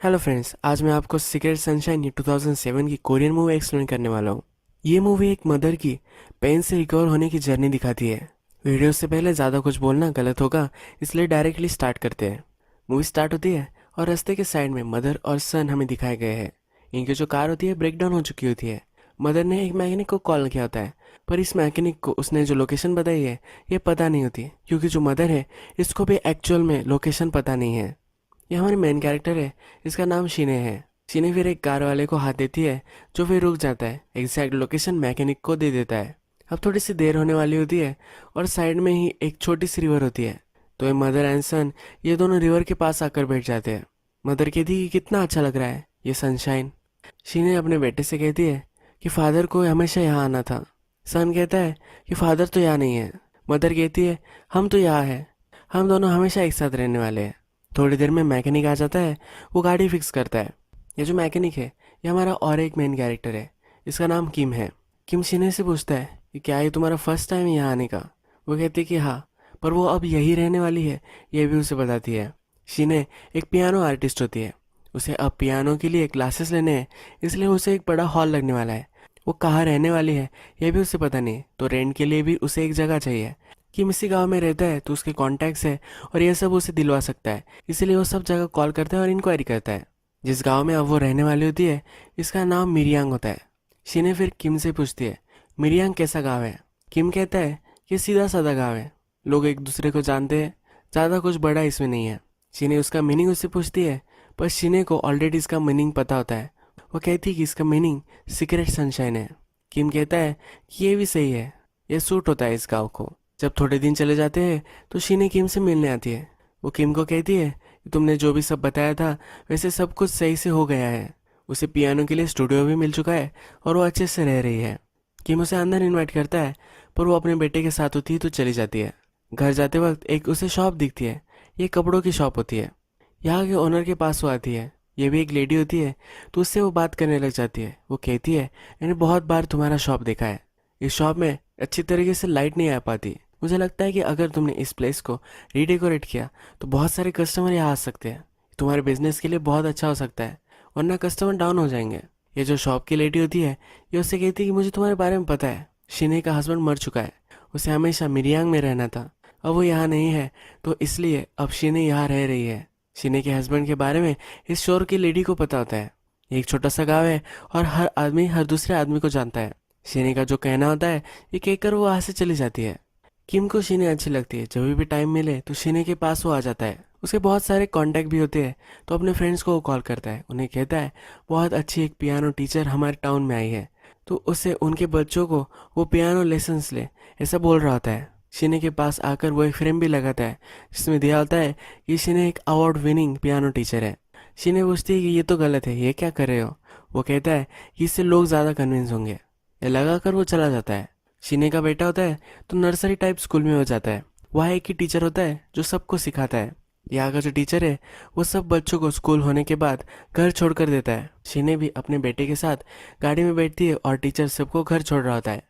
Hello friends, आज मैं आपको सीक्रेट सनशाइन 2007 की कोरियन मूवी एक्सप्लेन करने वाला हूँ। ये मूवी एक मदर की पेन से रिकवर होने की जर्नी दिखाती है। वीडियो से पहले ज़्यादा कुछ बोलना गलत होगा, इसलिए डायरेक्टली स्टार्ट करते हैं। मूवी स्टार्ट होती है और रास्ते के साइड में मदर और सन हमें दिखाए गए हैं। इनकी जो कार होती है ब्रेकडाउन हो चुकी होती है। मदर ने एक मैकेनिक को कॉल किया होता है, पर इस मैकेनिक को उसने जो लोकेशन बताई है ये पता नहीं होती, क्योंकि जो मदर है इसको भी एक्चुअल में लोकेशन पता नहीं है। ये हमारी मेन कैरेक्टर है, इसका नाम शीने है। शीने फिर एक कार वाले को हाथ देती है, जो फिर रुक जाता है, एग्जैक्ट लोकेशन मैकेनिक को दे देता है। अब थोड़ी सी देर होने वाली होती है और साइड में ही एक छोटी सी रिवर होती है। तो ये मदर एंड सन ये दोनों रिवर के पास आकर बैठ जाते हैं। मदर कहती है कि कितना अच्छा लग रहा है ये सनशाइन। शीने अपने बेटे से कहती है कि फादर को हमेशा यहाँ आना था। सन कहता है कि फादर तो यहाँ नहीं है। मदर कहती है हम तो यहाँ है, हम दोनों हमेशा एक साथ रहने वाले हैं। थोड़ी देर में मैकेनिक आ जाता है, वो गाड़ी फिक्स करता है। ये जो मैकेनिक है ये हमारा और एक मेन कैरेक्टर है, इसका नाम किम है। किम शिने से पूछता है कि क्या ये तुम्हारा फर्स्ट टाइम यहाँ आने का। वो कहती है कि हाँ, पर वो अब यही रहने वाली है ये भी उसे बताती है। शिने एक पियानो आर्टिस्ट होती है, उसे अब पियानो के लिए क्लासेस लेने हैं, इसलिए उसे एक बड़ा हॉल लगने वाला है। वो कहाँ रहने वाली है ये भी उसे पता नहीं, तो रेंट के लिए भी उसे एक जगह चाहिए। किम इसी गाँव में रहता है तो उसके कॉन्टैक्ट्स है और यह सब उसे दिलवा सकता है, इसीलिए वो सब जगह कॉल करता है और इंक्वायरी करता है। जिस गांव में अब वो रहने वाली होती है इसका नाम मिरियांग होता है। शीने फिर किम से पूछती है मिरियांग कैसा गांव है। किम कहता है कि सीधा साधा गांव है, लोग एक दूसरे को जानते हैं, ज़्यादा कुछ बड़ा इसमें नहीं है। शीने उसका मीनिंग उससे पूछती है, पर शीने को ऑलरेडी इसका मीनिंग पता होता है। वो कहती है कि इसका मीनिंग सीक्रेट सनशाइन है। किम कहता है कि ये भी सही है, ये सूट होता है इस गाँव को। जब थोड़े दिन चले जाते हैं तो शीने किम से मिलने आती है। वो किम को कहती है कि तुमने जो भी सब बताया था वैसे सब कुछ सही से हो गया है। उसे पियानो के लिए स्टूडियो भी मिल चुका है और वो अच्छे से रह रही है। किम उसे अंदर इनवाइट करता है, पर वो अपने बेटे के साथ होती है तो चली जाती है। घर जाते वक्त एक उसे शॉप दिखती है, ये कपड़ों की शॉप होती है। यहाँ के ओनर के पास वो आती है, ये भी एक लेडी होती है, तो उससे वो बात करने लग जाती है। वो कहती है मैंने बहुत बार तुम्हारा शॉप देखा है, इस शॉप में अच्छी तरीके से लाइट नहीं आ पाती। मुझे लगता है कि अगर तुमने इस प्लेस को रीडेकोरेट किया तो बहुत सारे कस्टमर यहाँ आ सकते हैं, तुम्हारे बिजनेस के लिए बहुत अच्छा हो सकता है, वरना कस्टमर डाउन हो जाएंगे। ये जो शॉप की लेडी होती है ये उससे कहती है कि मुझे तुम्हारे बारे में पता है, शिने का हस्बैंड मर चुका है, उसे हमेशा मिरियांग में रहना था, अब वो यहाँ नहीं है, तो इसलिए अब शिने यहाँ रह रही है। शिने के हस्बैंड के बारे में इस शोर की लेडी को पता होता है। ये एक छोटा सा गाँव है और हर आदमी हर दूसरे आदमी को जानता है। शिने का जो कहना होता है ये कहकर वो वहाँ से चली जाती है। किम को शीने अच्छी लगती है, जब भी टाइम मिले तो शीने के पास वो आ जाता है। उसके बहुत सारे कांटेक्ट भी होते हैं, तो अपने फ्रेंड्स को वो कॉल करता है, उन्हें कहता है बहुत अच्छी एक पियानो टीचर हमारे टाउन में आई है, तो उससे उनके बच्चों को वो पियानो लेसन्स ले, ऐसा बोल रहा होता है। शीने के पास आकर वो एक फ्रेम भी लगाता है जिसमें दिया होता है कि शीने एक अवार्ड विनिंग पियानो टीचर है। शीने पूछती है कि ये तो गलत है, ये क्या कर रहे हो। वो कहता है कि इससे लोग ज़्यादा कन्विंस होंगे। ये लगाकर वो चला जाता है। शीने का बेटा होता है तो नर्सरी टाइप स्कूल में हो जाता है। वहाँ एक ही टीचर होता है जो सबको सिखाता है। यहाँ का जो टीचर है वो सब बच्चों को स्कूल होने के बाद घर छोड़ कर देता है। शीने भी अपने बेटे के साथ गाड़ी में बैठती है और टीचर सबको घर छोड़ रहा होता है।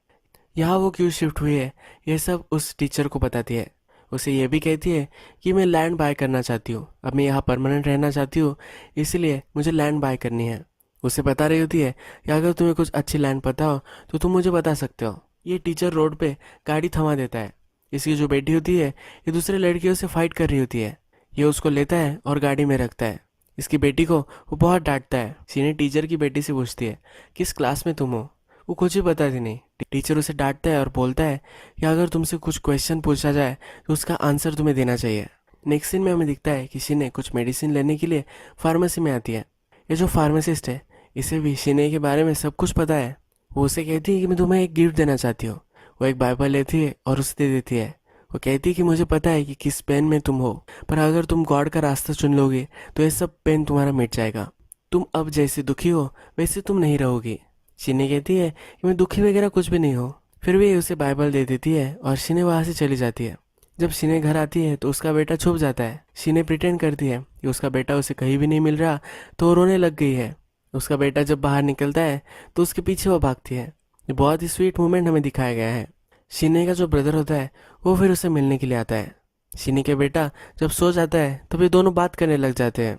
यहाँ वो क्यों शिफ्ट हुई है ये सब उस टीचर को बताती है। उसे ये भी कहती है कि मैं लैंड बाय करना चाहती हूँ, अब मैं यहाँ परमानेंट रहना चाहती हूँ, इसलिए मुझे लैंड बाय करनी है। उसे बता रही होती है कि अगर तुम्हें कुछ अच्छी लैंड पता हो तो तुम मुझे बता सकते हो। ये टीचर रोड पे गाड़ी थमा देता है। इसकी जो बेटी होती है ये दूसरे लड़कियों से फाइट कर रही होती है। ये उसको लेता है और गाड़ी में रखता है। इसकी बेटी को वो बहुत डांटता है। सीनियर टीचर की बेटी से पूछती है किस क्लास में तुम हो, वो कुछ भी बताती नहीं। टीचर उसे डांटता है और बोलता है कि अगर तुमसे कुछ क्वेश्चन पूछा जाए तो उसका आंसर तुम्हें देना चाहिए। नेक्स्ट सीन में हमें दिखता है कि शिने कुछ मेडिसिन लेने के लिए फार्मेसी में आती है। ये जो फार्मासिस्ट है इसे भी शिने के बारे में सब कुछ पता है। वो उसे कहती है कि मैं तुम्हें एक गिफ्ट देना चाहती हूँ। वो एक बाइबल लेती है और उसे दे देती है। वो कहती है कि मुझे पता है कि किस पेन में तुम हो, पर अगर तुम गॉड का रास्ता चुन लोगे तो ये सब पेन तुम्हारा मिट जाएगा। तुम अब जैसे दुखी हो वैसे तुम नहीं रहोगी। शिने कहती है कि मैं दुखी वगैरह कुछ भी नहीं हो। फिर भी उसे बाइबल दे देती है और शिने वहाँ से चली जाती है। जब शिने घर आती है तो उसका बेटा छुप जाता है। शिने प्रिटेंड करती है कि उसका बेटा उसे कहीं भी नहीं मिल रहा, तो वो रोने लग गई है। उसका बेटा जब बाहर निकलता है तो उसके पीछे वो भागती है। ये बहुत ही स्वीट मोमेंट हमें दिखाया गया है। शिने का जो ब्रदर होता है वो फिर उसे मिलने के लिए आता है। शिने के बेटा जब सो जाता है तब ये दोनों बात करने लग जाते हैं।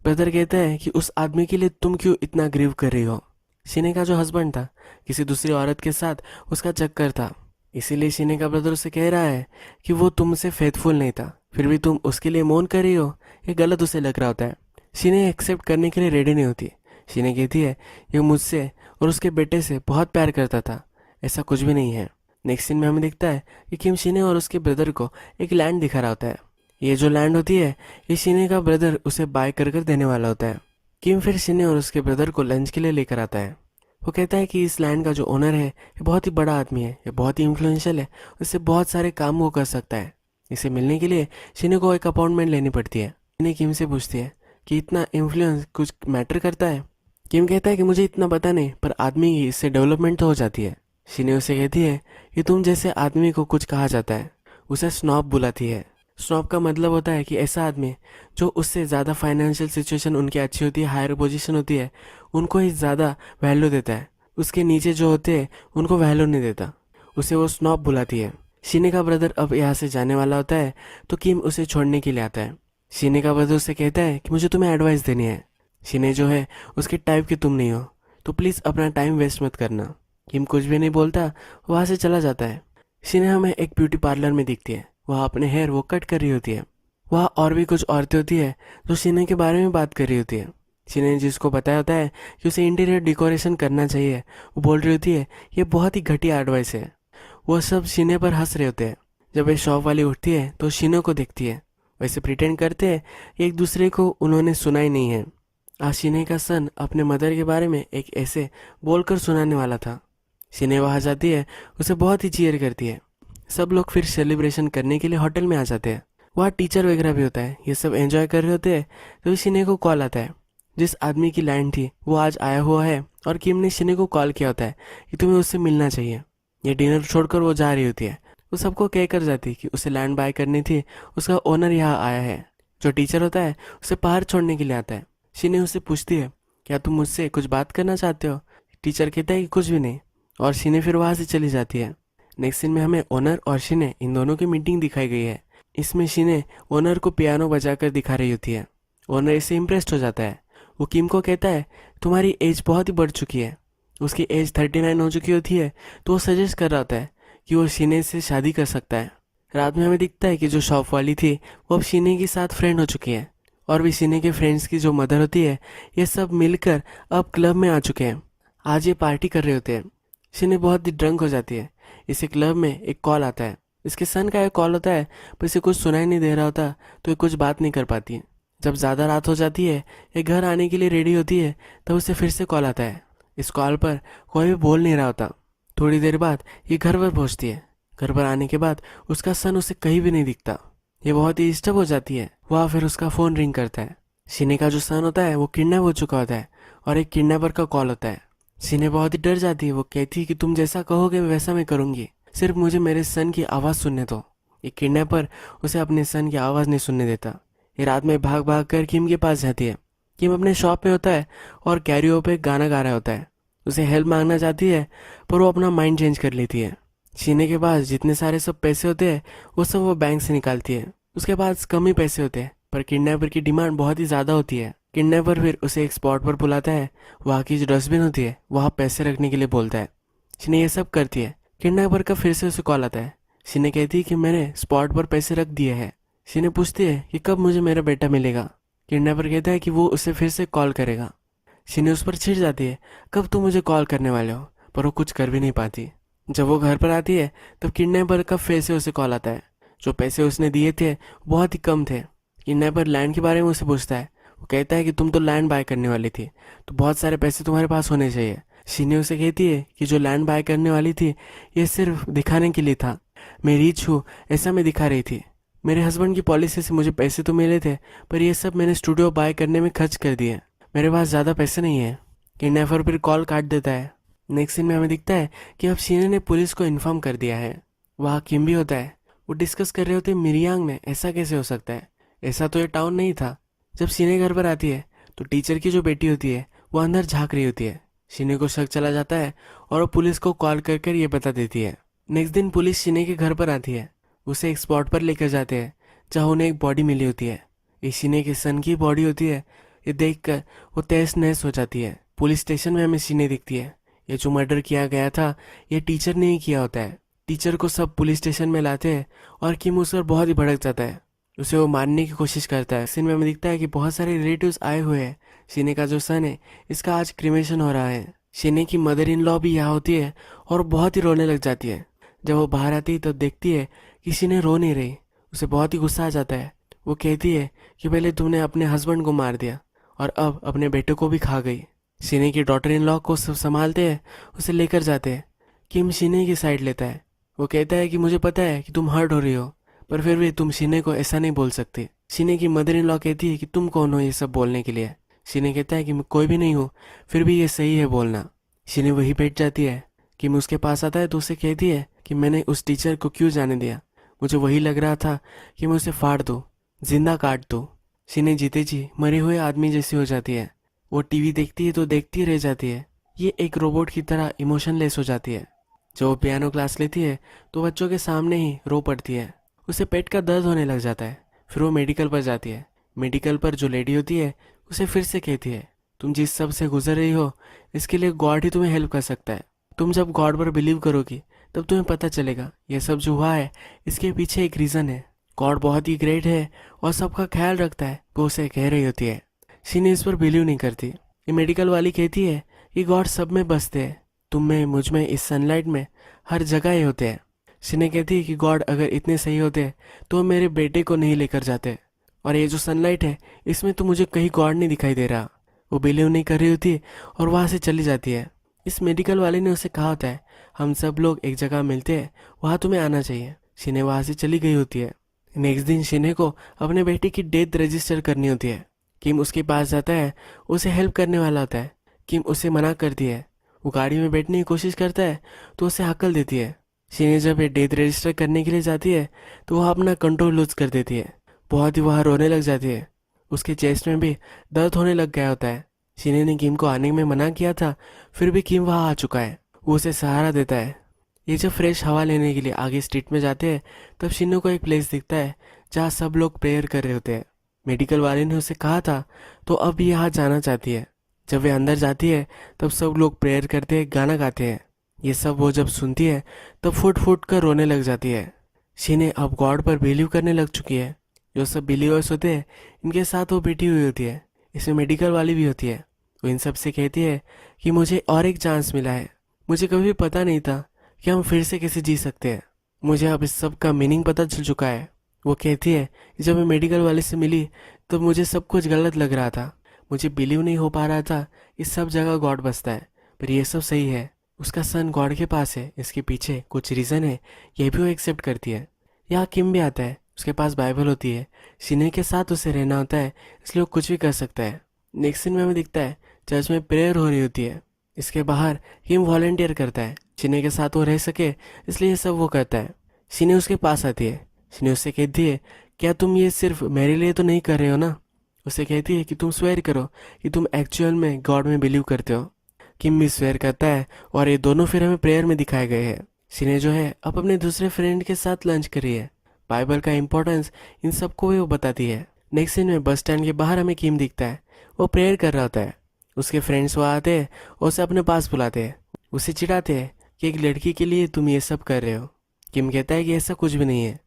ब्रदर कहता है कि उस आदमी के लिए तुम क्यों इतना ग्रीव कर रही हो। शिने का जो हस्बैंड था किसी दूसरी औरत के साथ उसका चक्कर था, इसीलिए शिने का ब्रदर उसे कह रहा है कि वो तुमसे फेथफुल नहीं था, फिर भी तुम उसके लिए मौन कर रही हो। ये गलत उसे लग रहा होता है। शिने एक्सेप्ट करने के लिए रेडी नहीं होती। शिने कहती है ये मुझसे और उसके बेटे से बहुत प्यार करता था, ऐसा कुछ भी नहीं है। नेक्स्ट सीन में हमें दिखता है कि किम शिने और उसके ब्रदर को एक लैंड दिखा रहा होता है। ये जो लैंड होती है ये शिने का ब्रदर उसे बाय कर कर देने वाला होता है। किम फिर शिने और उसके ब्रदर को लंच के लिए लेकर आता है। वो कहता है कि इस लैंड का जो ओनर है ये बहुत ही बड़ा आदमी है, ये बहुत ही इन्फ्लुएंशियल है, इससे बहुत सारे काम वो कर सकता है। इसे मिलने के लिए शिने को एक अपॉइंटमेंट लेनी पड़ती है। शिने किम से पूछती है कि इतना इन्फ्लुएंस कुछ मैटर करता है। किम कहता है कि मुझे इतना पता नहीं, पर आदमी की इससे डेवलपमेंट तो हो जाती है। शिने उसे कहती है कि तुम जैसे आदमी को कुछ कहा जाता है, उसे स्नॉब बुलाती है। स्नॉब का मतलब होता है कि ऐसा आदमी जो उससे ज़्यादा फाइनेंशियल सिचुएशन उनकी अच्छी होती है, हायर पोजीशन होती है, उनको ही ज़्यादा वैल्यू देता है, उसके नीचे जो होते हैं उनको वैल्यू नहीं देता, उसे वो स्नॉब बुलाती है। शिने का ब्रदर अब यहाँ से जाने वाला होता है तो किम उसे छोड़ने के लिए आता है। शिने का ब्रदर उसे कहता है कि मुझे तुम्हें एडवाइस देनी है। शिने जो है उसके टाइप की तुम नहीं हो, तो प्लीज़ अपना टाइम वेस्ट मत करना। किम कुछ भी नहीं बोलता, वहाँ से चला जाता है। शिने हमें एक ब्यूटी पार्लर में दिखती है, वह अपने हेयर वो कट कर रही होती है। वहाँ और भी कुछ औरतें होती है जो शिने के बारे में बात कर रही होती है। शिने ने जिसको बताया होता है कि उसे इंटीरियर डेकोरेशन करना चाहिए, वो बोल रही होती है ये बहुत ही घटिया एडवाइस है। वो सब शिने पर हंस रहे होते हैं। जब ये शॉप वाली उठती है तो शिने को देखती है, वैसे प्रिटेंड करते हैं एक दूसरे को उन्होंने सुना ही नहीं है। आज शिने का सन अपने मदर के बारे में एक ऐसे बोलकर सुनाने वाला था। शिने वहाँ जाती है, उसे बहुत ही चीयर करती है। सब लोग फिर सेलिब्रेशन करने के लिए होटल में आ जाते हैं। वहाँ टीचर वगैरह भी होता है। ये सब एंजॉय कर रहे होते हैं तो शिने को कॉल आता है। जिस आदमी की लैंड थी वो आज आया हुआ है और किम ने शिने को कॉल किया होता है कि तुम्हें उससे मिलना चाहिए। ये डिनर छोड़कर वो जा रही होती है। वो सबको कह कर जाती है कि उसे लैंड बाय करनी थी, उसका ओनर यहाँ आया है। जो टीचर होता है उसे बाहर छोड़ने के लिए आता है। शिने उससे पूछती है क्या तुम मुझसे कुछ बात करना चाहते हो। टीचर कहता है कि कुछ भी नहीं, और शिने फिर वहाँ से चली जाती है। नेक्स्ट सीन में हमें ओनर और शिने इन दोनों की मीटिंग दिखाई गई है। इसमें शिने ओनर को पियानो बजाकर दिखा रही होती है। ओनर इससे इम्प्रेस्ड हो जाता है। वो किम को कहता है तुम्हारी एज बहुत ही बढ़ चुकी है। उसकी एज 39 हो चुकी होती है, तो वो सजेस्ट कर रहा होता है कि वो शिने से शादी कर सकता है। रात में हमें दिखता है कि जो शॉप वाली थी वो अब शिने के साथ फ्रेंड हो चुकी है, और भी शिने के फ्रेंड्स की जो मदर होती है, ये सब मिलकर अब क्लब में आ चुके हैं। आज ये पार्टी कर रहे होते हैं। शिने बहुत ही ड्रंक हो जाती है। इसे क्लब में एक कॉल आता है। इसके सन का एक कॉल होता है, पर इसे कुछ सुनाई नहीं दे रहा होता, तो ये कुछ बात नहीं कर पाती है। जब ज़्यादा रात हो जाती है, ये घर आने के लिए रेडी होती है, तब उसे फिर से कॉल आता है। इस कॉल पर कोई भी बोल नहीं रहा होता। थोड़ी देर बाद ये घर पर पहुंचती है। घर पर आने के बाद उसका सन उसे कहीं भी नहीं दिखता। ये बहुत ही डिस्टर्ब हो जाती है। वह फिर उसका फ़ोन रिंग करता है। शिने का जो सन होता है वो किडनैप हो चुका होता है, और एक किडनैपर का कॉल होता है। शिने बहुत ही डर जाती है। वो कहती है कि तुम जैसा कहोगे वैसा मैं करूँगी, सिर्फ मुझे मेरे सन की आवाज़ सुनने दो। ये किडनैपर उसे अपने सन की आवाज़ नहीं सुनने देता। ये रात में भाग भाग कर किम के पास जाती है। किम अपने शॉप में होता है और कैरियो पे गाना गा रहा होता है। उसे हेल्प मांगना चाहती है, पर वो अपना माइंड चेंज कर लेती है। शिने के पास जितने सारे सब पैसे होते हैं वो सब वो बैंक से निकालती है। उसके पास कम ही पैसे होते हैं, पर किडनैपर की डिमांड बहुत ही ज़्यादा होती है। किडनैपर फिर उसे एक स्पॉट पर बुलाता है। वहाँ की जो डस्टबिन होती है वहाँ पैसे रखने के लिए बोलता है। शिने ये सब करती है। किडनैपर का फिर से उसे कॉल आता है। शिने कहती है कि मैंने स्पॉट पर पैसे रख दिए हैं। शिने पूछती है कि कब मुझे मेरा बेटा मिलेगा। किडनैपर कहता है कि वो उसे फिर से कॉल करेगा। शिने उस पर चिढ़ जाती है, कब तुम मुझे कॉल करने वाले हो, पर वो कुछ कर भी नहीं पाती। जब वो घर पर आती है तब किडनैपर का फिर से उसे कॉल आता है। जो पैसे उसने दिए थे वो बहुत ही कम थे। किडनैपर लैंड के बारे में उसे पूछता है। वो कहता है कि तुम तो लैंड बाय करने वाली थी, तो बहुत सारे पैसे तुम्हारे पास होने चाहिए। शिने उसे कहती है कि जो लैंड बाय करने वाली थी ये सिर्फ दिखाने के लिए था, मैं रिच हूँ ऐसा मैं दिखा रही थी। मेरे हस्बैंड की पॉलिसी से मुझे पैसे तो मिले थे, पर ये सब मैंने स्टूडियो बाय करने में खर्च कर दिए। मेरे पास ज़्यादा पैसे नहीं है। किडनैपर फिर कॉल काट देता है। नेक्स्ट सीन में हमें दिखता है कि अब शिने ने पुलिस को इन्फॉर्म कर दिया है। वहाँ किम भी होता है। वो डिस्कस कर रहे होते हैं मिरियांग में ऐसा कैसे हो सकता है, ऐसा तो ये टाउन नहीं था। जब शिने घर पर आती है तो टीचर की जो बेटी होती है वो अंदर झाँक रही होती है। शिने को शक चला जाता है और वो पुलिस को कॉल कर कर ये बता देती है। नेक्स्ट दिन पुलिस शिने के घर पर आती है। उसे एक स्पॉट पर लेकर जाते हैं जहाँ उन्हें एक बॉडी मिली होती है। ये शिने के सन की बॉडी होती है। ये देखकर वो तहस नहस हो जाती है। पुलिस स्टेशन में हमें शीने दिखती है। ये जो मर्डर किया गया था ये टीचर ने ही किया होता है। टीचर को सब पुलिस स्टेशन में लाते हैं और किम उस पर बहुत ही भड़क जाता है। उसे वो मारने की कोशिश करता है। सीन में हमें दिखता है कि बहुत सारे रिलेटिव्स आए हुए हैं। शीने का जो सन है इसका आज क्रिमेशन हो रहा है। शीने की मदर इन लॉ भी यहाँ होती है और बहुत ही रोने लग जाती है। जब वो बाहर आती है तो देखती है कि शीने रो नहीं रही। उसे बहुत ही गुस्सा आ जाता है। वो कहती है कि पहले तुमने अपने हस्बैंड को मार दिया और अब अपने बेटे को भी खा गई। शीने की डॉटर इन लॉ को सब संभालते हैं, उसे लेकर जाते हैं। किम शीने की साइड लेता है। वो कहता है कि मुझे पता है कि तुम हर्ट हो रही हो, पर फिर भी तुम शीने को ऐसा नहीं बोल सकती। शीने की मदर इन लॉ कहती है कि तुम कौन हो ये सब बोलने के लिए। शीने कहता है कि मैं कोई भी नहीं हूँ, फिर भी ये सही है बोलना। शीने वहीं बैठ जाती है। किम उसके पास आता है तो उसे कहती है कि मैंने उस टीचर को क्यों जाने दिया। मुझे वही लग रहा था कि मैं उसे फाड़ दूँ, जिंदा काट दूँ। शीने जीते जी मरे हुए आदमी जैसी हो जाती है। वो टीवी देखती है तो देखती रह जाती है। ये एक रोबोट की तरह इमोशनलेस हो जाती है। जब वो पियानो क्लास लेती है तो बच्चों के सामने ही रो पड़ती है। उसे पेट का दर्द होने लग जाता है। फिर वो मेडिकल पर जाती है। मेडिकल पर जो लेडी होती है उसे फिर से कहती है तुम जिस सब से गुजर रही हो इसके लिए गॉड ही तुम्हें हेल्प कर सकता है। तुम जब गॉड पर बिलीव करोगी तब तुम्हें पता चलेगा ये सब जो हुआ है इसके पीछे एक रीज़न है। गॉड बहुत ही ग्रेट है और सबका ख्याल रखता है, वो उसे कह रही होती है। शीने इस पर बिलीव नहीं करती। ये मेडिकल वाली कहती है कि गॉड सब में बसते हैं, तुम में, मुझ में, इस सनलाइट में, हर जगह ही होते हैं। शीने कहती है कि गॉड अगर इतने सही होते तो मेरे बेटे को नहीं लेकर जाते, और ये जो सनलाइट है इसमें तो मुझे कहीं गॉड नहीं दिखाई दे रहा। वो बिलीव नहीं कर रही होती और वहाँ से चली जाती है। इस मेडिकल वाले ने उसे कहा होता है हम सब लोग एक जगह मिलते हैं, वहाँ तुम्हें आना चाहिए। शीने वहाँ से चली गई होती है। नेक्स्ट दिन शीने को अपने बेटे की डेथ रजिस्टर करनी होती है। किम उसके पास जाता है, उसे हेल्प करने वाला होता है। किम उसे मना करती है। वो गाड़ी में बैठने की कोशिश करता है तो उसे हक्कल देती है। शीने जब ये डेथ रजिस्टर करने के लिए जाती है तो वह अपना कंट्रोल लूज कर देती है। बहुत ही वह रोने लग जाती है। उसके चेस्ट में भी दर्द होने लग गया होता है। शीने ने किम को आने में मना किया था, फिर भी किम वहाँ आ चुका है। वो उसे सहारा देता है। ये जब फ्रेश हवा लेने के लिए आगे स्ट्रीट में जाते हैं तब शीने को एक प्लेस दिखता है जहाँ सब लोग प्रेयर कर रहे होते हैं। मेडिकल वाले ने उसे कहा था तो अब यहाँ जाना चाहती है। जब वे अंदर जाती है तब सब लोग प्रेयर करते हैं, गाना गाते हैं। ये सब वो जब सुनती है तब फुट फुट कर रोने लग जाती है। शीने अब गॉड पर बिलीव करने लग चुकी है। जो सब बिलीवर्स होते हैं इनके साथ वो बैठी हुई होती है। इसमें मेडिकल वाली भी होती है। वो इन सब से कहती है कि मुझे और एक चांस मिला है। मुझे कभी पता नहीं था कि हम फिर से कैसे जी सकते हैं। मुझे अब इस सब का मीनिंग पता चल चुका है। वो कहती है कि जब मैं मेडिकल वाले से मिली तब मुझे सब कुछ गलत लग रहा था। मुझे बिलीव नहीं हो पा रहा था इस सब जगह गॉड बसता है, पर ये सब सही है। उसका सन गॉड के पास है, इसके पीछे कुछ रीज़न है, ये भी वो एक्सेप्ट करती है। यहाँ किम भी आता है, उसके पास बाइबल होती है। शीने के साथ उसे रहना होता है, इसलिए वो कुछ भी कर सकता है। नेक्स्ट सीन में हमें दिखता है चर्च में प्रेयर हो रही होती है। इसके बाहर किम वॉलंटियर करता है, शीने के साथ वो रह सके इसलिए ये सब वो करता है। शीने उसके पास आती है। शीने उससे कहती है क्या तुम ये सिर्फ मेरे लिए तो नहीं कर रहे हो ना। उसे कहती है कि तुम स्वेयर करो कि तुम एक्चुअल में गॉड में बिलीव करते हो। किम भी स्वेयर करता है और ये दोनों फिर हमें प्रेयर में दिखाए गए हैं। शीने जो है अब अपने दूसरे फ्रेंड के साथ लंच करी है। बाइबल का इम्पोर्टेंस इन सबको वो बताती है। नेक्स्ट सीन में बस स्टैंड के बाहर हमें किम दिखता है। वो प्रेयर कर रहा होता है। उसके फ्रेंड्स वहाँ आते हैं और उसे अपने पास बुलाते हैं। उसे चिढ़ाते हैं कि एक लड़की के लिए तुम ये सब कर रहे हो। किम कहता है कि ऐसा कुछ भी नहीं है,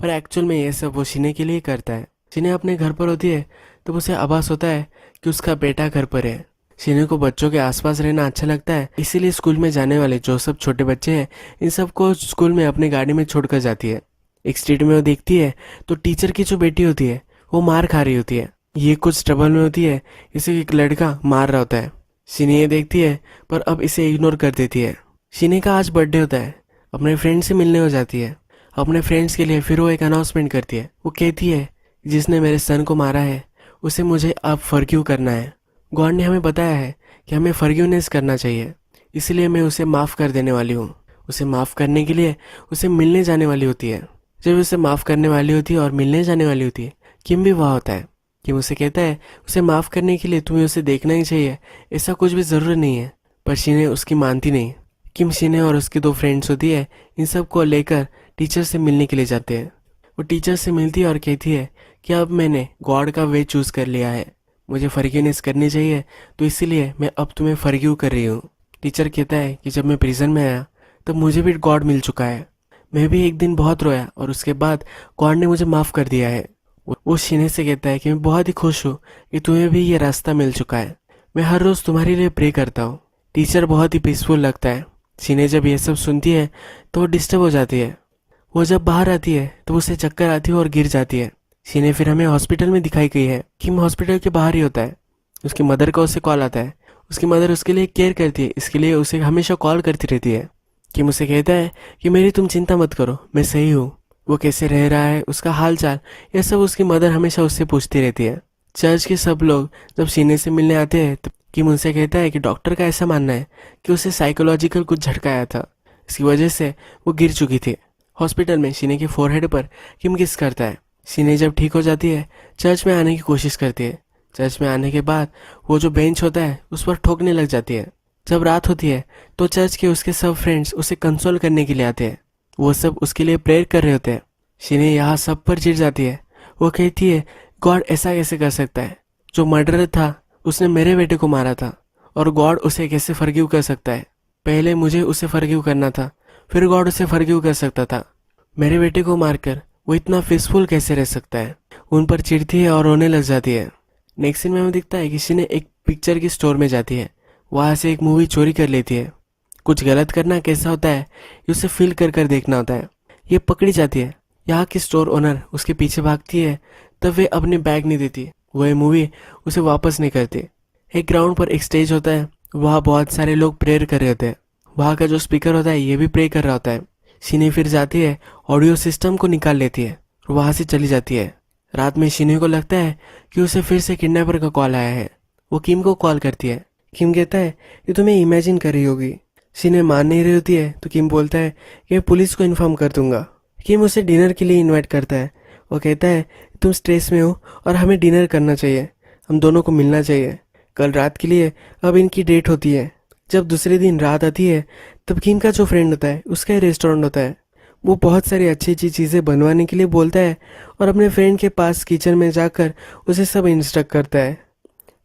पर एक्चुअल में ये सब वो शीने के लिए करता है। शीने अपने घर पर होती है तब उसे आभास होता है कि उसका बेटा घर पर है। शीने को बच्चों के आसपास रहना अच्छा लगता है, इसीलिए स्कूल में जाने वाले जो सब छोटे बच्चे हैं इन सबको स्कूल में अपनी गाड़ी में छोड़कर जाती है। एक स्ट्रीट में वो देखती है तो टीचर की जो बेटी होती है वो मार खा रही होती है। ये कुछ ट्रबल में होती है, इसे एक लड़का मार रहा होता है। शीने ये देखती है पर अब इसे इग्नोर कर देती है। शीने का आज बर्थडे होता है, अपने फ्रेंड से मिलने हो जाती है। अपने फ्रेंड्स के लिए फिर वो एक अनाउंसमेंट करती है। वो कहती है जिसने मेरे सन को मारा है उसे मुझे अब फॉरगिव करना है। गॉड ने हमें बताया है कि हमें फॉरगिवनेस करना चाहिए, इसलिए मैं उसे माफ़ कर देने वाली हूँ। उसे माफ़ करने के लिए उसे मिलने जाने वाली होती है। जब उसे माफ़ करने वाली होती है और मिलने जाने वाली होती है किम भी वहाँ होता है। किम उसे कहता है उसे माफ़ करने के लिए तुम्हें उसे देखना ही चाहिए, ऐसा कुछ भी ज़रूरी नहीं है। पर शीने उसकी मानती नहीं। किम शीने और उसकी दो फ्रेंड्स होती है, इन सब को लेकर टीचर से मिलने के लिए जाते हैं। वो टीचर से मिलती है और कहती है कि अब मैंने गॉड का वे चूज़ कर लिया है। मुझे फॉरगिवनेस करनी चाहिए, तो इसीलिए मैं अब तुम्हें फॉरगिव कर रही हूँ। टीचर कहता है कि जब मैं प्रिजन में आया तब मुझे भी गॉड मिल चुका है। मैं भी एक दिन बहुत रोया और उसके बाद गॉड ने मुझे माफ़ कर दिया है। वो शीने से कहता है कि मैं बहुत ही खुश हूँ कि तुम्हें भी ये रास्ता मिल चुका है। मैं हर रोज़ तुम्हारे लिए प्रे करता हूँ। टीचर बहुत ही पीसफुल लगता है। शीने जब ये सब सुनती है तो वो डिस्टर्ब हो जाती है। वो जब बाहर आती है तो उसे चक्कर आती है और गिर जाती है। शीने फिर हमें हॉस्पिटल में दिखाई गई है। किम हॉस्पिटल के बाहर ही होता है। उसकी मदर का उसे कॉल आता है। उसकी मदर उसके लिए केयर करती है, इसके लिए उसे हमेशा कॉल करती रहती है। किम उसे कहता है कि मेरी तुम चिंता मत करो, मैं सही हूँ। वो कैसे रह रहा है, उसका हाल चाल, यह सब उसकी मदर हमेशा उससे पूछती रहती है। चर्च के सब लोग जब शीने से मिलने आते हैं तब किम उनसे कहता है कि डॉक्टर का ऐसा मानना है कि उसे साइकोलॉजिकल कुछ झटका आया था, इसकी वजह से वो गिर चुकी थी। हॉस्पिटल में शीने के फोरहेड पर किम किस करता है। शीने जब ठीक हो जाती है चर्च में आने की कोशिश करती है। चर्च में आने के बाद वो जो बेंच होता है उस पर ठोकने लग जाती है। जब रात होती है तो चर्च के उसके सब फ्रेंड्स उसे कंसोल करने के लिए आते हैं। वो सब उसके लिए प्रेयर कर रहे होते हैं। शीने यहाँ सब पर चिढ़ जाती है। वो कहती है गॉड ऐसा कैसे कर सकता है, जो मर्डरर था उसने मेरे बेटे को मारा था, और गॉड उसे कैसे फॉरगिव कर सकता है। पहले मुझे उसे फॉरगिव करना था, फिर गॉड उसे फॉरगिव कर सकता था। मेरे बेटे को मारकर वो इतना पीसफुल कैसे रह सकता है। उन पर चिढ़ती है और रोने लग जाती है। नेक्स्ट सीन में हमें दिखता है कि शीने एक पिक्चर की स्टोर में जाती है। वहाँ से एक मूवी चोरी कर लेती है। कुछ गलत करना कैसा होता है ये उसे फील कर कर देखना होता है। ये पकड़ी जाती है। यहाँ की स्टोर ओनर उसके पीछे भागती है, तब वे अपनी बैग नहीं देती। वो ये मूवी उसे वापस नहीं करती। एक ग्राउंड पर एक स्टेज होता है, वहाँ बहुत सारे लोग प्रेयर कर रहे होते हैं। वहाँ का जो स्पीकर होता है ये भी प्रे कर रहा होता है। शीने फिर जाती है, ऑडियो सिस्टम को निकाल लेती है और वहाँ से चली जाती है। रात में शीने को लगता है कि उसे फिर से किडनैपर का कॉल आया है। वो किम को कॉल करती है। किम कहता है कि तुम्हें इमेजिन कर रही होगी। शीने मान नहीं रही होती है तो किम बोलता है कि मैं पुलिस को इन्फॉर्म कर दूंगा। किम उसे डिनर के लिए इनवाइट करता है। वो कहता है तुम स्ट्रेस में हो और हमें डिनर करना चाहिए, हम दोनों को मिलना चाहिए। कल रात के लिए अब इनकी डेट होती है। जब दूसरे दिन रात आती है तब किम का जो फ्रेंड होता है उसका ही रेस्टोरेंट होता है। वो बहुत सारी अच्छी अच्छी चीज़ें बनवाने के लिए बोलता है और अपने फ्रेंड के पास किचन में जाकर उसे सब इंस्ट्रक्ट करता है।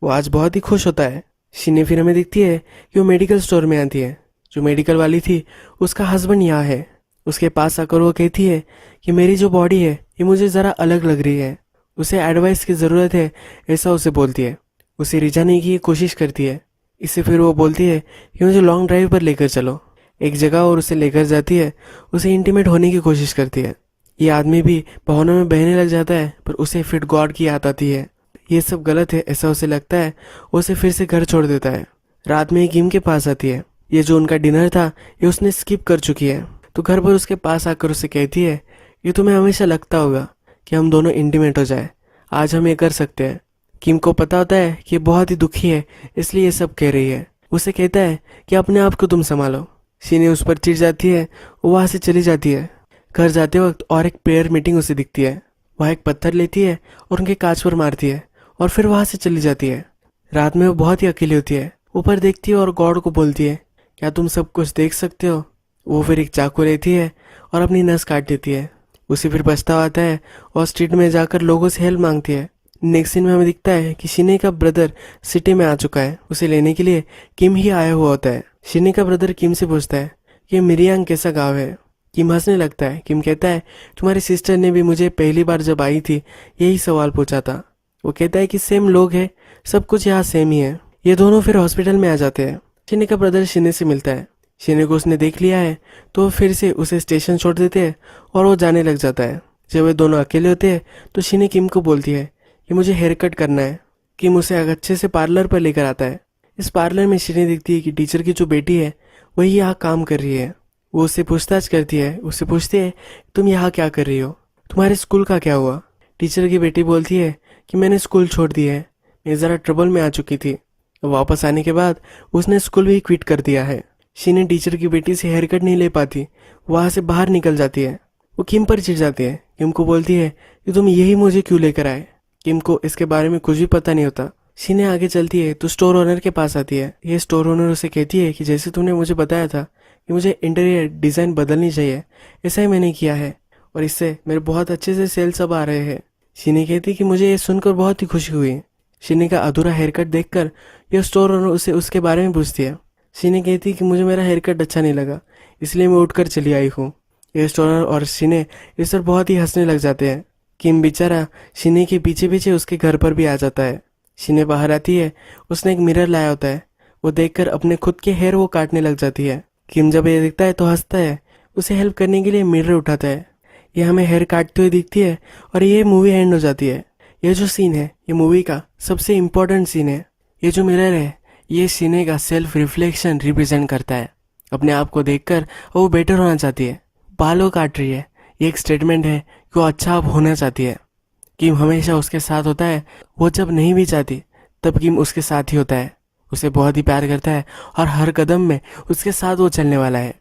वो आज बहुत ही खुश होता है। शीने फिर हमें दिखती है कि वो मेडिकल स्टोर में आती है। जो मेडिकल वाली थी उसका हस्बैंड यहाँ है। उसके पास आकर वो कहती है कि मेरी जो बॉडी है ये मुझे ज़रा अलग लग रही है, उसे एडवाइस की ज़रूरत है, ऐसा उसे बोलती है। उसे रिझाने की कोशिश करती है। इससे फिर वो बोलती है कि मुझे लॉन्ग ड्राइव पर लेकर चलो एक जगह, और उसे लेकर जाती है। उसे इंटीमेट होने की कोशिश करती है। ये आदमी भी बहानों में बहने लग जाता है, पर उसे फिर गॉड की याद आती है। ये सब गलत है ऐसा उसे लगता है। उसे फिर से घर छोड़ देता है। रात में किम के पास आती है। ये जो उनका डिनर था ये उसने स्किप कर चुकी है, तो घर पर उसके पास आकर उसे कहती है ये तुम्हें हमेशा लगता होगा कि हम दोनों इंटीमेट हो जाए, आज हम ये कर सकते हैं। किम को पता होता है कि ये बहुत ही दुखी है, इसलिए ये सब कह रही है। उसे कहता है कि अपने आप को तुम संभालो। शीने उस पर चिढ़ जाती है। वो वहाँ से चली जाती है। घर जाते वक्त और एक प्रेयर मीटिंग उसे दिखती है। वह एक पत्थर लेती है और उनके कांच पर मारती है और फिर वहाँ से चली जाती है। रात में वो बहुत ही अकेली होती है। ऊपर देखती है और गॉड को बोलती है क्या तुम सब कुछ देख सकते हो। वो फिर एक चाकू लेती है और अपनी नस काट देती है। उसे फिर पछतावा आता है और स्ट्रीट में जाकर लोगों से हेल्प मांगती है। नेक्स्ट सीन में हमें दिखता है कि शीने का ब्रदर सिटी में आ चुका है। उसे लेने के लिए किम ही आया हुआ होता है। शीने का ब्रदर किम से पूछता है कि मिरियांग कैसा गाँव है। किम हंसने लगता है। किम कहता है तुम्हारी सिस्टर ने भी मुझे पहली बार जब आई थी यही सवाल पूछा था। वो कहता है कि सेम लोग हैं, सब कुछ यहाँ सेम ही है। ये दोनों फिर हॉस्पिटल में आ जाते हैं। शीने का ब्रदर शीने से मिलता है। शीने को उसने देख लिया है तो फिर से उसे स्टेशन छोड़ देते हैं और वो जाने लग जाता है। जब वे दोनों अकेले होते हैं तो शीने किम को बोलती है कि मुझे हेयर कट करना है। किम उसे अच्छे से पार्लर पर लेकर आता है। इस पार्लर में शीने दिखती है कि टीचर की जो बेटी है वही यहाँ काम कर रही है। वो उससे पूछताछ करती है। उससे पूछती है तुम यहाँ क्या कर रही हो, तुम्हारे स्कूल का क्या हुआ। टीचर की बेटी बोलती है कि मैंने स्कूल छोड़ दिया है, मैं ज़रा ट्रबल में आ चुकी थी। वापस आने के बाद उसने स्कूल भी क्विट कर दिया है। शीने टीचर की बेटी से हेयर कट नहीं ले पाती, वहाँ से बाहर निकल जाती है। वो किम पर चिढ़ जाती है। किम को बोलती है कि तुम यही मुझे क्यों लेकर आए। किम को इसके बारे में कुछ भी पता नहीं होता। शीने आगे चलती है तो स्टोर ओनर के पास आती है। ये स्टोर ओनर उसे कहती है कि जैसे तुमने मुझे बताया था कि मुझे इंटीरियर डिज़ाइन बदलनी चाहिए, ऐसा ही मैंने किया है और इससे मेरे बहुत अच्छे से सेल्स अब आ रहे हैं। शीने कहती कि मुझे ये सुनकर बहुत ही खुशी हुई। शिने का अधूरा हेयर कट देखकर यह स्टोर ओनर उसे उसके बारे में पूछती है। शिने कहती है कि मुझे मेरा हेयर कट अच्छा नहीं लगा, इसलिए मैं उठकर चली आई हूँ। यह स्टोर ओनर और शिने इस पर बहुत ही हंसने लग जाते हैं। किम बेचारा शिने के पीछे पीछे उसके घर पर भी आ जाता है। शिने बाहर आती है, उसने एक मिरर लाया होता है। वो देखकर अपने खुद के हेयर वो काटने लग जाती है। किम जब ये देखता है तो हंसता है, उसे हेल्प करने के लिए मिरर उठाता है। ये हमें हेयर काटते हुए दिखती है और ये मूवी एंड हो जाती है। ये जो सीन है ये मूवी का सबसे इम्पोर्टेंट सीन है। ये जो मिरर है ये शिने का सेल्फ रिफ्लेक्शन रिप्रेजेंट करता है। अपने आप को देखकर वो बेटर होना चाहती है, बालों काट रही है। ये एक स्टेटमेंट है कि वो अच्छा अब होना चाहती है। किम हमेशा उसके साथ होता है, वो जब नहीं भी चाहती तब किम उसके साथ ही होता है। उसे बहुत ही प्यार करता है और हर कदम में उसके साथ वो चलने वाला है।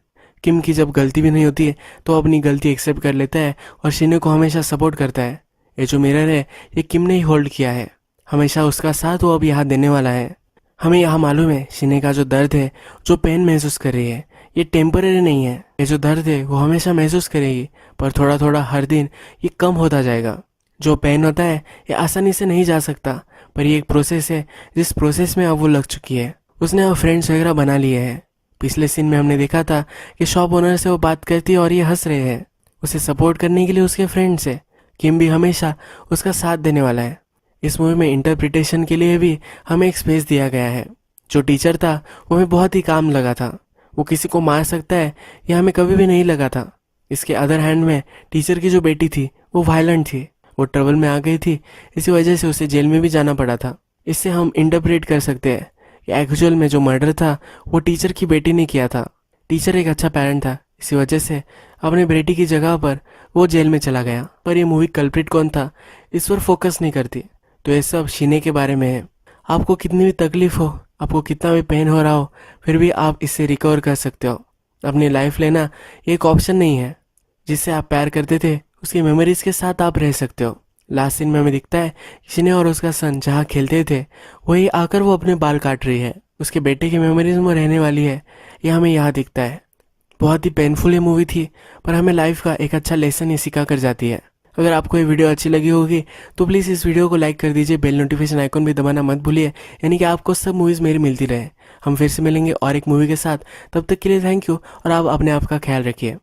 किम की जब गलती भी नहीं होती है तो अपनी गलती एक्सेप्ट कर लेता है और शिने को हमेशा सपोर्ट करता है। ये जो मिरर है ये किम ने ही होल्ड किया है, हमेशा उसका साथ वो अब यहाँ देने वाला है। हमें यहाँ मालूम है शिने का जो दर्द है, जो पेन महसूस कर रही है, ये टेम्पररी नहीं है। ये जो दर्द है वो हमेशा महसूस करेगी, पर थोड़ा थोड़ा हर दिन ये कम होता जाएगा। जो पेन होता है ये आसानी से नहीं जा सकता, पर ये एक प्रोसेस है जिस प्रोसेस में अब वो लग चुकी है। उसने अब फ्रेंड्स वगैरह बना लिए हैं। पिछले सीन में हमने देखा था कि शॉप ओनर से वो बात करती है और ये हंस रहे हैं। उसे सपोर्ट करने के लिए उसके फ्रेंड्स है। किम भी हमेशा उसका साथ देने वाला है। इस मूवी में इंटरप्रिटेशन के लिए भी हमें एक स्पेस दिया गया है। जो टीचर था वो हमें बहुत ही काम लगा था। वो किसी को मार सकता है यह हमें कभी भी नहीं लगा था। इसके अदर हैंड में टीचर की जो बेटी थी वो वायलेंट थी, वो ट्रबल में आ गई थी, इसी वजह से उसे जेल में भी जाना पड़ा था। इससे हम इंटरप्रेट कर सकते हैं कि एक्चुअल में जो मर्डर था वो टीचर की बेटी ने किया था। टीचर एक अच्छा पेरेंट था, इसी वजह से अपने बेटी की जगह पर वो जेल में चला गया। पर ये मूवी कल्प्रिट कौन था इस पर फोकस नहीं करती। तो ये सब शिने के बारे में है। आपको कितनी भी तकलीफ हो, आपको कितना भी पेन हो रहा हो, फिर भी आप इससे रिकवर कर सकते हो। अपनी लाइफ लेना एक ऑप्शन नहीं है। जिससे आप प्यार करते थे उसकी मेमोरीज के साथ आप रह सकते हो। लास्ट सीन में हमें दिखता है शिने और उसका सन जहाँ खेलते थे वही आकर वो अपने बाल काट रही है। उसके बेटे की मेमोरीज में रहने वाली है, यह हमें यहाँ दिखता है। बहुत ही पेनफुल ये मूवी थी, पर हमें लाइफ का एक अच्छा लेसन ये सिखा कर जाती है। अगर आपको ये वीडियो अच्छी लगी होगी तो प्लीज़ इस वीडियो को लाइक कर दीजिए, बेल नोटिफिकेशन आइकॉन भी दबाना मत भूलिए, यानी कि आपको सब मूवीज़ मेरी मिलती रहे। हम फिर से मिलेंगे और एक मूवी के साथ, तब तक के लिए थैंक यू और आप अपने आप का ख्याल रखिए।